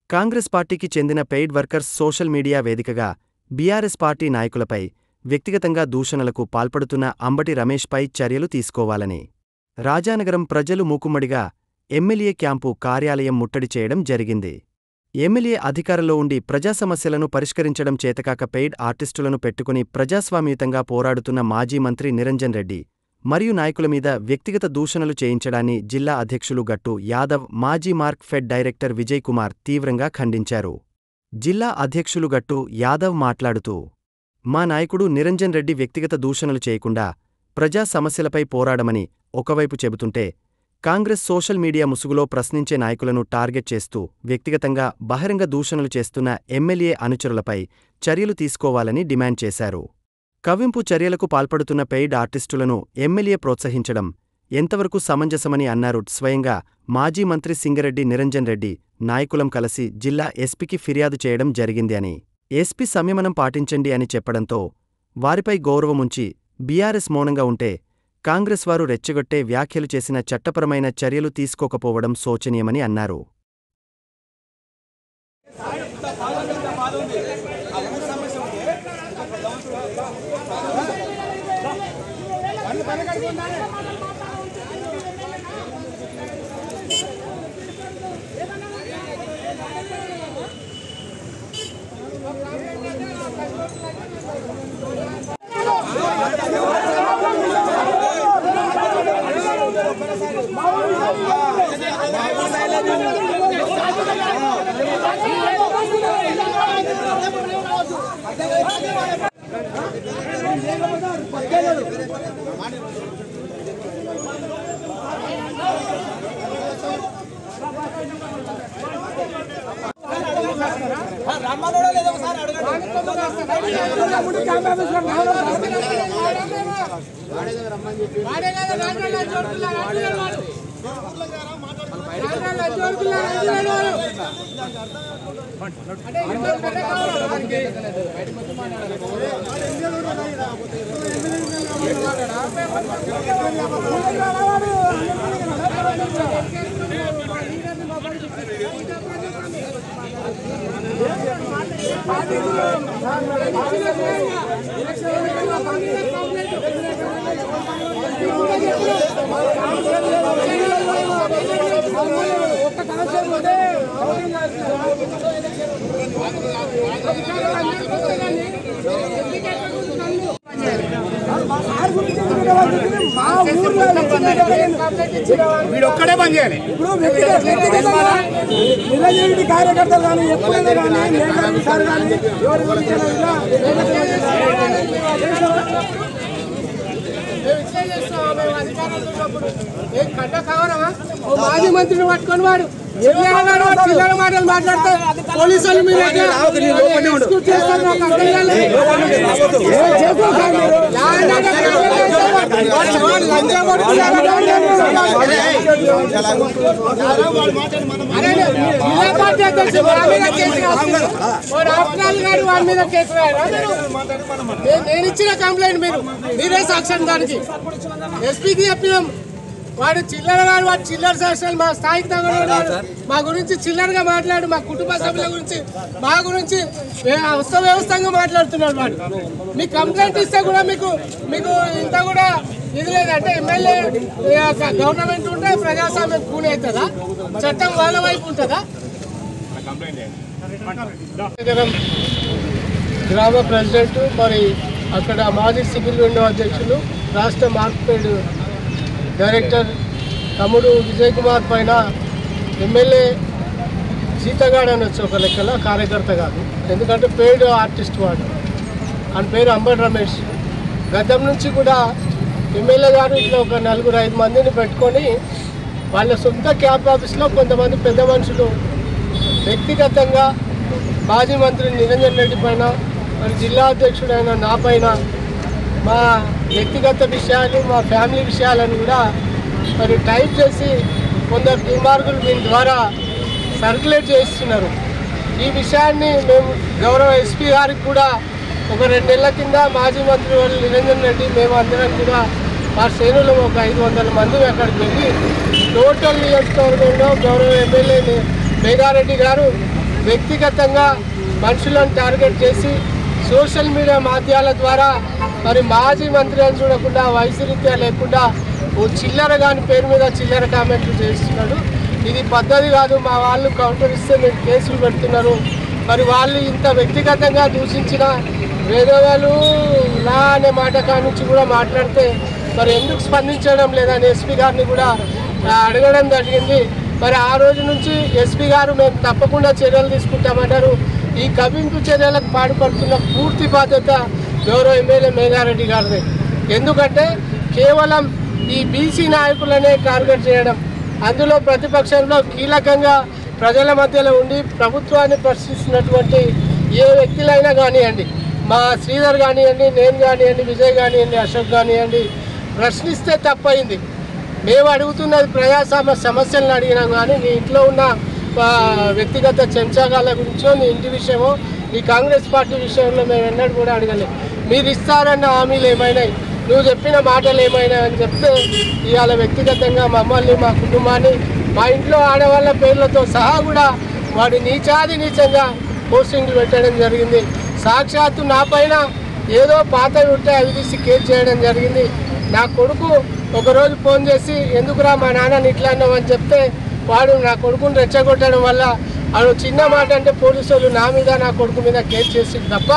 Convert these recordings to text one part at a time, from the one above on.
కాంగ్రెస్ పార్టీకి చెందిన paid workers social media వేదికగా బీఆర్ఎస్ పార్టీ నాయకులపై వ్యక్తిగతంగా దూషణలకు పాల్పడుతున్న అంబటి రమేష్పై చర్యలు తీసుకోవాలని రాజానగరం ప్రజలు మూకుమ్మడిగా ఎమ్మెల్యే క్యాంపు కార్యాలయం ముట్టడి చేయడం జరిగింది. ఎమ్మెల్యే అధికారంలో ఉండి ప్రజా సమస్యలను పరిష్కరించడం చేతకాక పెయిడ్ ఆర్టిస్టులను పెట్టుకుని ప్రజాస్వామ్యయుతంగా పోరాడుతున్న మాజీ మంత్రి నిరంజన్ రెడ్డి మరియు నాయకుల మీద వ్యక్తిగత దూషణలు చేయించడాన్ని జిల్లా అధ్యక్షులు గట్టు యాదవ్, మాజీ mark fed director Vijay Kumar తీవ్రంగా ఖండించారు. జిల్లా అధ్యక్షులు గట్టు యాదవ్ మాట్లాడుతూ, మా నాయకుడు నిరంజన్ రెడ్డి వ్యక్తిగత దూషణలు చేయకుండా ప్రజా సమస్యలపై పోరాడమని ఒకవైపు చెబుతుంటే, కాంగ్రెస్ సోషల్ మీడియా ముసుగులో ప్రశ్నించే నాయకులను టార్గెట్ చేస్తూ వ్యక్తిగతంగా బహిరంగ దూషణలు చేస్తున్న ఎమ్మెల్యే అనుచరులపై చర్యలు తీసుకోవాలని డిమాండ్ చేశారు. కవ్వింపు చర్యలకు పాల్పడుతున్న పెయిడ్ ఆర్టిస్టులను ఎమ్మెల్యే ప్రోత్సహించడం ఎంతవరకు సమంజసమని అన్నారు. స్వయంగా మాజీ మంత్రి సింగరెడ్డి నిరంజన్ రెడ్డి నాయకులం కలిసి జిల్లా ఎస్పీకి ఫిర్యాదు చేయడం జరిగింది అని, ఎస్పీ సంయమనం పాటించండి అని చెప్పడంతో వారిపై గౌరవముంచి బీఆర్ఎస్ మౌనంగా ఉంటే కాంగ్రెస్ వారు రెచ్చగొట్టే వ్యాఖ్యలు చేసిన చట్టపరమైన చర్యలు తీసుకోకపోవడం శోచనీయమని అన్నారు. వీడొక్కడే పని చేయాలి. ఇప్పుడు నిరంజన్ కార్యకర్తలు కానీ ఎప్పుడైనా కానీ మాజీ మంత్రిని పట్టుకొని వాడు చిల్లర మాటలు మాట్లాడితే పోలీసులు మీరు వాడి మీద కేసు నేను ఇచ్చిన కంప్లైంట్ మీరే సాక్ష్యం దానికి ఎస్పీకి చెప్పినాం. వాడు చిల్లర గారు, వాడు చిల్లర శాస్త్రాలు మా స్థాయికి తగ్గ మా గురించి చిల్లరగా మాట్లాడు, మా కుటుంబ సభ్యుల గురించి మా గురించి వ్యవస్థంగా మాట్లాడుతున్నాడు. వాడు మీకు కంప్లైంట్ ఇస్తే కూడా మీకు ఇంత కూడా ఇది లేదంటే ఎమ్మెల్యే గవర్నమెంట్ ఉంటే ప్రజాస్వామ్యం కూని అవుతుందా? చట్టం వాళ్ళ వైపు ఉంటుందా? గ్రామ ప్రెసిడెంట్ మరి అక్కడ మాజీ సివిల్ విండో అధ్యక్షులు, రాష్ట్ర మార్కెట్ డైరెక్టర్ తమ్ముడు విజయ్ కుమార్ పైన ఎమ్మెల్యే సీతగాడు అనొచ్చు ఒక లెక్కల, కార్యకర్త కాదు. ఎందుకంటే పెయిడ్ ఆర్టిస్ట్ వాడు. ఆయన పేరు అంబటి రమేష్. గతం నుంచి కూడా ఎమ్మెల్యే గారు ఇట్లా ఒక 4-5 మందిని పెట్టుకొని వాళ్ళ సొంత క్యాంప్ ఆఫీస్లో కొంతమంది పెద్ద మనుషులు వ్యక్తిగతంగా మాజీ మంత్రి నిరంజన్ రెడ్డి పైన మరి జిల్లా అధ్యక్షుడైన నా పైన మా వ్యక్తిగత విషయాలు మా ఫ్యామిలీ విషయాలను కూడా మరి టైప్ చేసి కొందరు దుర్మార్గులు దీని ద్వారా సర్క్యులేట్ చేస్తున్నారు. ఈ విషయాన్ని మేము గౌరవ ఎస్పీ గారికి కూడా ఒక 2 నెలల కింద మాజీ మంత్రి వాళ్ళు నిరంజన్ రెడ్డి మేము అందరం కూడా మా శ్రేణులు ఒక 500 మంది అక్కడికి వెళ్ళి టోటల్ నియోజకవర్గంలో గౌరవ ఎమ్మెల్యే మేఘారెడ్డి గారు వ్యక్తిగతంగా మనుషులను టార్గెట్ చేసి సోషల్ మీడియా మాధ్యమాల ద్వారా మరి మాజీ మంత్రి అని చూడకుండా వయసురీత్యా లేకుండా ఓ చిల్లర కాని పేరు మీద చిల్లర కామెంట్లు చేస్తున్నాడు. ఇది పద్ధతి కాదు. మా వాళ్ళు కౌంటర్ ఇస్తే మీరు కేసులు పెడుతున్నారు. మరి వాళ్ళు ఇంత వ్యక్తిగతంగా దూషించిన వేరేవాళ్ళు లా అనే మాట కానుంచి కూడా మాట్లాడితే మరి ఎందుకు స్పందించడం లేదని ఎస్పీ గారిని కూడా అడగడం జరిగింది. మరి ఆ రోజు నుంచి ఎస్పీ గారు మేము తప్పకుండా చర్యలు తీసుకుంటామన్నారు. ఈ కవింపు చర్యలకు పాటుపడుతున్న పూర్తి బాధ్యత గౌరవ ఎమ్మెల్యే మేఘారెడ్డి గారిదే. ఎందుకంటే కేవలం ఈ బీసీ నాయకులనే టార్గెట్ చేయడం, అందులో ప్రతిపక్షంలో కీలకంగా ప్రజల మధ్యలో ఉండి ప్రభుత్వాన్ని ప్రశ్నిస్తున్నటువంటి ఏ వ్యక్తులైనా కానివ్వండి, మా శ్రీధర్ కానివ్వండి, నేను కానివ్వండి, విజయ్ కానివ్వండి, అశోక్ కానివ్వండి, ప్రశ్నిస్తే తప్పైంది. మేము అడుగుతున్నది ప్రజా సమస్యలను అడిగినాం కానీ నీ ఇంట్లో ఉన్న వ్యక్తిగత చెంచాగాల గురించో నీ ఇంటి విషయమో నీ కాంగ్రెస్ పార్టీ విషయంలో మేము ఎన్నడూ కూడా అడగలేదు. మీరు ఇస్తారన్న హామీలు ఏమైనాయి, నువ్వు చెప్పిన మాటలు ఏమైనా అని చెప్తే ఇవాళ వ్యక్తిగతంగా మమ్మల్ని మా కుటుంబాన్ని మా ఇంట్లో ఆడవాళ్ళ పేర్లతో సహా కూడా వాడి నీచంగా పోస్టింగ్లు పెట్టడం జరిగింది. సాక్షాత్తు నా పైన ఏదో పాతవి ఉంటే అవి తీసి కేసు చేయడం జరిగింది. నా కొడుకు ఒకరోజు ఫోన్ చేసి ఎందుకురా మా నాన్నని ఇట్లా అన్నామని చెప్తే వాడు నా కొడుకుని రెచ్చగొట్టడం వల్ల వాడు చిన్న మాట అంటే పోలీసు వాళ్ళు నా మీద నా కొడుకు మీద కేసు చేసి తప్ప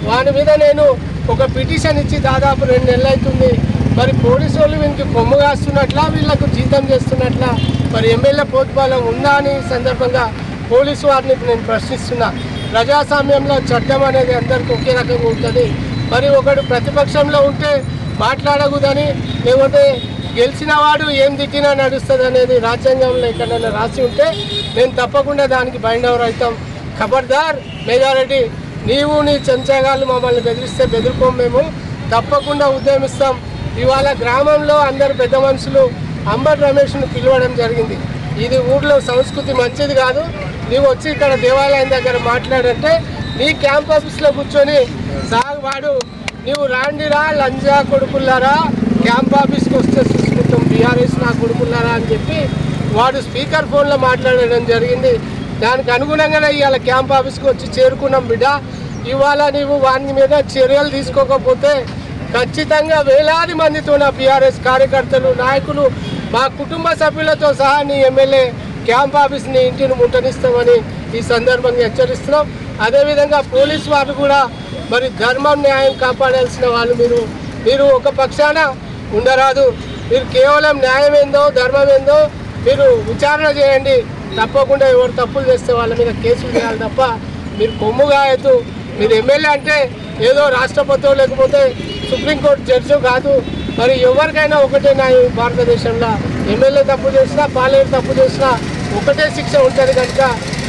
వాడి మీద నేను ఒక పిటిషన్ ఇచ్చి దాదాపు 2 నెలలు అవుతుంది. మరి పోలీసు వాళ్ళు వీనికి కొమ్ము కాస్తున్నట్లా వీళ్ళకు జీతం చేస్తున్నట్లా మరి ఎమ్మెల్యే పోతుపాలం ఉందా అని సందర్భంగా పోలీసు వారిని నేను ప్రశ్నిస్తున్నా. ప్రజాస్వామ్యంలో చట్టం అనేది అందరికీ ఒకే రకంగా ఉంటుంది. మరి ఒకడు ప్రతిపక్షంలో ఉంటే మాట్లాడకూడదని లేకపోతే గెలిచిన వాడు ఏం దిక్కినా నడుస్తుంది అనేది రాజ్యాంగంలో ఎక్కడైనా రాసి ఉంటే నేను తప్పకుండా దానికి బైండ్ ఓవర్ అవుతాం. ఖబర్దార్ మేఘారెడ్డి, నీవు నీ చెంచగాళ్ళు మమ్మల్ని బెదిరిస్తే బెదిరిపోం, మేము తప్పకుండా ఉద్యమిస్తాం. ఇవాళ గ్రామంలో అందరు పెద్ద మనుషులు అంబటి రమేష్ను పిలవడం జరిగింది. ఇది ఊర్లో సంస్కృతి మంచిది కాదు, నీవు వచ్చి ఇక్కడ దేవాలయం దగ్గర మాట్లాడంటే నీ క్యాంప్ ఆఫీస్లో కూర్చొని వాడు నీవు రాండిరా లంజా కొడుకున్నారా క్యాంప్ ఆఫీస్కి వస్తే చూసుకుంటాం బీఆర్ఎస్ నా కొడుకున్నారా అని చెప్పి వాడు స్పీకర్ ఫోన్లో మాట్లాడడం జరిగింది. దానికి అనుగుణంగానే ఇవాళ క్యాంప్ ఆఫీస్కి వచ్చి చేరుకున్నాం బిడ్డ. ఇవాళ నీవు వాని మీద చర్యలు తీసుకోకపోతే ఖచ్చితంగా వేలాది మందితో నా బీఆర్ఎస్ కార్యకర్తలు నాయకులు మా కుటుంబ సభ్యులతో సహా నీ ఎమ్మెల్యే క్యాంప్ ఆఫీస్ని ఇంటిని ముట్టనిస్తామని ఈ సందర్భంగా హెచ్చరిస్తున్నాం. అదేవిధంగా పోలీసు వారు కూడా మరి ధర్మం న్యాయం కాపాడాల్సిన వాళ్ళు మీరు ఒక పక్షాన ఉండరాదు. మీరు కేవలం న్యాయం ఏందో ధర్మం ఏందో మీరు విచారణ చేయండి. తప్పకుండా ఎవరు తప్పులు చేస్తే వాళ్ళ మీద కేసులు చేయాలి తప్ప మీరు కొమ్ముగా అవుతూ మీరు ఎమ్మెల్యే అంటే ఏదో రాష్ట్రపతిలో లేకపోతే సుప్రీంకోర్టు జడ్జి కాదు. మరి ఎవరికైనా ఒకటే న్యాయం భారతదేశంలో. ఎమ్మెల్యే తప్పు చేసినా పాలేరు తప్పు చేసినా ఒకటే శిక్ష ఉంటుంది కనుక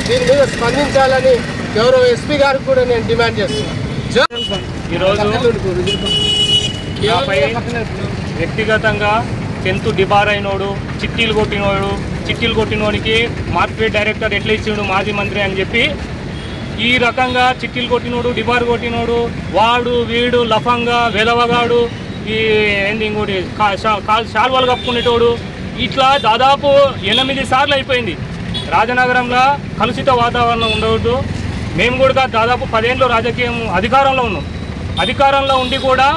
దీని మీద స్పందించాలని గౌరవ ఎస్పీ గారికి కూడా నేను డిమాండ్ చేస్తున్నాను. ఈరోజు వ్యక్తిగతంగా 10th డిబార్ అయినోడు చిట్టీలు కొట్టినోడికి మార్కెట్ డైరెక్టర్ ఎట్లా ఇచ్చిండు మాజీ మంత్రి అని చెప్పి ఈ రకంగా చిట్టీలు కొట్టినోడు డిబార్ కొట్టినోడు వాడు వీడు లఫంగా వెలవగాడు ఈ ఏంది ఇంకోటి శాల్వాలు కప్పుకునేటోడు ఇట్లా దాదాపు 8 సార్లు అయిపోయింది. రాజనగరంలో కలుషిత వాతావరణం ఉండవద్దు. మేము కూడా దాదాపు 10 ఏళ్ళు రాజకీయం అధికారంలో ఉన్నాం. అధికారంలో ఉండి కూడా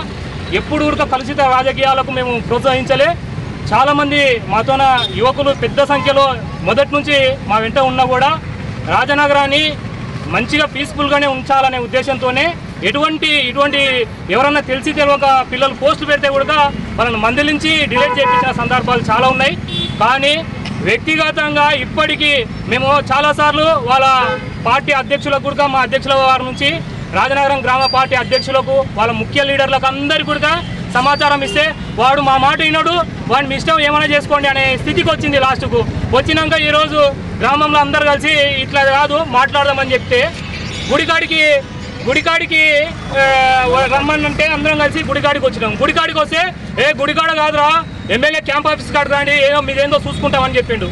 ఎప్పుడు కూడా కలుషిత రాజకీయాలకు మేము ప్రోత్సహించలే. చాలామంది మాతోన యువకులు పెద్ద సంఖ్యలో మొదటి నుంచి మా వెంట ఉన్నా కూడా రాజనగరాన్ని మంచిగా పీస్ఫుల్గానే ఉంచాలనే ఉద్దేశంతోనే ఇటువంటి ఎవరన్నా తెలిసి తెలియక పిల్లలు పోస్టులు పెడితే కూడా వాళ్ళని మందలించి డిలీట్ చేయించిన సందర్భాలు చాలా ఉన్నాయి. కానీ వ్యక్తిగతంగా ఇప్పటికీ మేము చాలాసార్లు వాళ్ళ పార్టీ అధ్యక్షులకు కూడా మా అధ్యక్షుల వారి నుంచి రాజనగరం గ్రామ పార్టీ అధ్యక్షులకు వాళ్ళ ముఖ్య లీడర్లకు అందరికీ కూడా సమాచారం ఇస్తే వాడు మా మాట వినడు, వాడిని మీ ఇష్టం ఏమైనా చేసుకోండి అనే స్థితికి వచ్చింది. లాస్ట్కు వచ్చినాక ఈరోజు గ్రామంలో అందరు కలిసి ఇట్లా కాదు మాట్లాడదామని చెప్తే గుడికాడికి గుడికాడికి రమ్మనంటే అందరం కలిసి గుడికాడికి వచ్చినాం. గుడికాడికి వస్తే గుడికాడ కాదురా ఎమ్మెల్యే క్యాంప్ ఆఫీస్ కాడ రండి, ఏదో మీదేందో చూసుకుంటామని చెప్పిండు.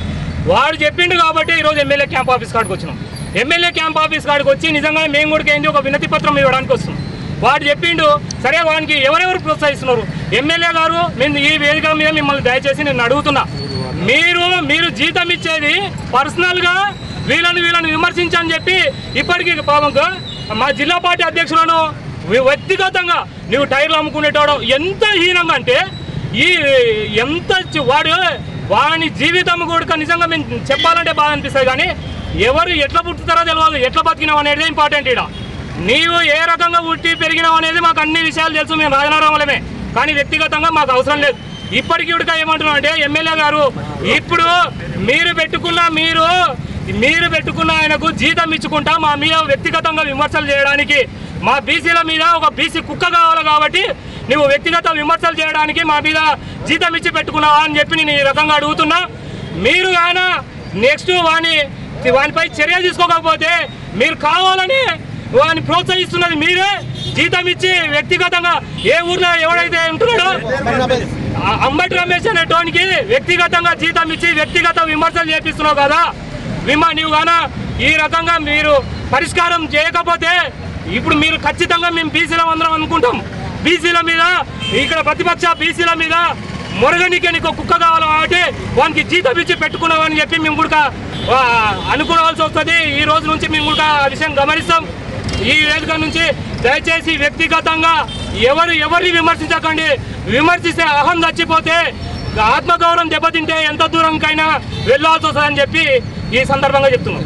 వాడు చెప్పిండు కాబట్టి ఈరోజు ఎమ్మెల్యే క్యాంప్ ఆఫీస్ కాడికి వచ్చినాం. ఎమ్మెల్యే క్యాంప్ ఆఫీస్ కాడికి వచ్చి నిజంగా మేము కూడా ఏంది ఒక వినతి పత్రం ఇవ్వడానికి వస్తున్నాం. వాడు చెప్పిండు సరే వానికి ఎవరెవరు ప్రోత్సహిస్తున్నారు ఎమ్మెల్యే గారు, నేను ఈ వేదిక మీద మిమ్మల్ని దయచేసి నేను అడుగుతున్నా, మీరు జీతం ఇచ్చేది పర్సనల్గా వీళ్ళని విమర్శించని చెప్పి ఇప్పటికీ పాపంగా మా జిల్లా పార్టీ అధ్యక్షులను వ్యక్తిగతంగా నువ్వు టైర్లు అమ్ముకునేటోడు ఎంత హీనంగా అంటే ఎంత వాని జీవితం కూడా నిజంగా మేము చెప్పాలంటే బాధ అనిపిస్తుంది. కానీ ఎవరు ఎట్లా పుట్టుతారో తెలియదు, ఎట్లా బతికినావు అనేది ఇంపార్టెంట్. ఇక్కడ నీవు ఏ రకంగా పుట్టి పెరిగినావు అనేది మాకు అన్ని విషయాలు తెలుసు, మేము రాజనారాయణమే. కానీ వ్యక్తిగతంగా మాకు అవసరం లేదు. ఇప్పటికీ ఉడక ఏమంటున్నాం అంటే ఎమ్మెల్యే గారు ఇప్పుడు మీరు పెట్టుకున్న ఆయనకు జీతం ఇచ్చుకుంటా మా మీద వ్యక్తిగతంగా విమర్శలు చేయడానికి, మా బీసీల మీద ఒక బీసీ కుక్క కావాలి కాబట్టి నువ్వు వ్యక్తిగత విమర్శలు చేయడానికి మా మీద జీతం ఇచ్చి పెట్టుకున్నావా అని చెప్పి నేను ఈ రకంగా అడుగుతున్నా. మీరు కానీ నెక్స్ట్ వానిపై చర్య తీసుకోకపోతే మీరు కావాలని వాని ప్రోత్సహిస్తున్నది మీరే. జీతం ఇచ్చి వ్యక్తిగతంగా ఏ ఊర్లో ఎవడైతే ఉంటున్నాడో అంబటి రమేష్ అనేటోనికి వ్యక్తిగతంగా జీతం ఇచ్చి వ్యక్తిగత విమర్శలు చేపిస్తున్నావు కదా, నీవు గానా ఈ రకంగా మీరు పరిష్కారం చేయకపోతే ఇప్పుడు మీరు ఖచ్చితంగా మేము బీసీల అందరం అనుకుంటాం. బీసీల మీద ఇక్కడ ప్రతిపక్ష బీసీల మీద మొరగనికే నీకు కుక్క కావాలి కాబట్టి వానికి జీతం ఇచ్చి పెట్టుకున్నామని చెప్పి మేము కూడా అనుకోవాల్సి వస్తుంది. ఈ రోజు నుంచి మేము కూడా ఆ విషయం గమనిస్తాం. ఈ వేదిక నుంచి దయచేసి వ్యక్తిగతంగా ఎవరిని విమర్శించకండి. విమర్శిస్తే అహం చచ్చిపోతే ఆత్మగౌరవం దెబ్బతింటే ఎంత దూరంకైనా వెళ్ళాల్సి వస్తుందని చెప్పి ఈ సందర్భంగా చెప్తున్నాం.